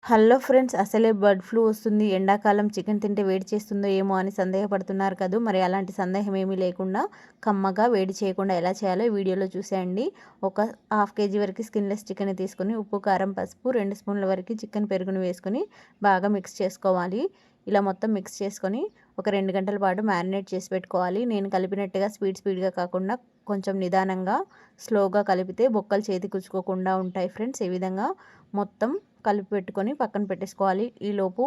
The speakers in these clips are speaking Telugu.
హలో ఫ్రెండ్స్, అసలే బర్డ్ ఫ్లూ వస్తుంది. ఎండాకాలం చికెన్ తింటే వేడి చేస్తుందో ఏమో అని సందేహపడుతున్నారు కదూ. మరి అలాంటి సందేహం ఏమీ లేకుండా కమ్మగా వేడి చేయకుండా ఎలా చేయాలో ఈ వీడియోలో చూసేయండి. ఒక హాఫ్ కేజీ వరకు స్కిన్లెస్ చికెన్ తీసుకొని ఉప్పు, కారం, పసుపు, 2 స్పూన్ల వరకు చికెన్ పెరుగును వేసుకొని బాగా మిక్స్ చేసుకోవాలి. ఇలా మొత్తం మిక్స్ చేసుకొని ఒక 2 గంటల పాటు మ్యారినేట్ చేసి పెట్టుకోవాలి. నేను కలిపినట్టుగా స్పీడ్గా కాకుండా కొంచెం నిదానంగా స్లోగా కలిపితే బొక్కలు చేతి కుచ్చుకోకుండా ఉంటాయి ఫ్రెండ్స్. ఈ విధంగా మొత్తం కలిపి పెట్టుకొని పక్కన పెట్టేసుకోవాలి. ఈలోపు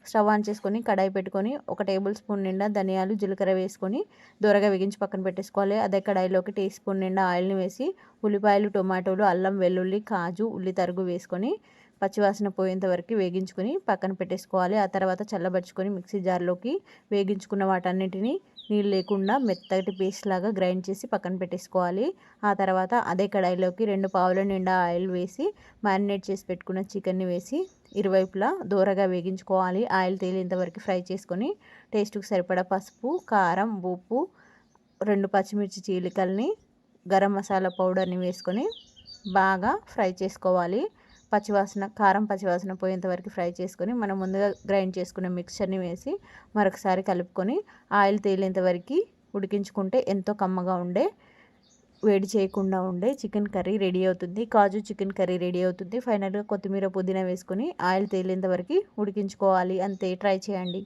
స్టవ్ ఆన్ చేసుకొని కడాయి పెట్టుకొని 1 టేబుల్ స్పూన్ నిండా ధనియాలు, జీలకర్ర వేసుకొని దోరగా వేగించి పక్కన పెట్టేసుకోవాలి. అదే కడాయిలోకి టీ స్పూన్ నిండా ఆయిల్ని వేసి ఉల్లిపాయలు, టొమాటోలు, అల్లం వెల్లుల్లి, కాజు, ఉల్లి తరుగు వేసుకొని పచ్చివాసన పోయేంత వరకు వేగించుకొని పక్కన పెట్టేసుకోవాలి. ఆ తర్వాత చల్లబరుచుకొని మిక్సీ జార్లోకి వేగించుకున్న వాటన్నిటిని నీళ్ళు లేకుండా మెత్తటి పేస్ట్ లాగా గ్రైండ్ చేసి పక్కన పెట్టేసుకోవాలి. ఆ తర్వాత అదే కడాయిలోకి 2 పావుల నిండా ఆయిల్ వేసి మ్యారినేట్ చేసి పెట్టుకున్న చికెన్ని వేసి ఇరువైపులా దోరగా వేగించుకోవాలి. ఆయిల్ తేలేంత వరకు ఫ్రై చేసుకొని టేస్ట్కి సరిపడా పసుపు, కారం, ఉప్పు, 2 పచ్చిమిర్చి చీలికల్ని, గరం మసాలా పౌడర్ని వేసుకొని బాగా ఫ్రై చేసుకోవాలి. కారం పచ్చివాసన పోయేంత వరకు ఫ్రై చేసుకొని మనం ముందుగా గ్రైండ్ చేసుకున్న మిక్చర్ని వేసి మరొకసారి కలుపుకొని ఆయిల్ తేలేంత వరకు ఉడికించుకుంటే ఎంతో కమ్మగా ఉండే, వేడి చేయకుండా ఉండే చికెన్ కర్రీ రెడీ అవుతుంది. కాజు చికెన్ కర్రీ రెడీ అవుతుంది. ఫైనల్గా కొత్తిమీర, పుదీనా వేసుకొని ఆయిల్ తేలేంత వరకు ఉడికించుకోవాలి. అంతే, ట్రై చేయండి.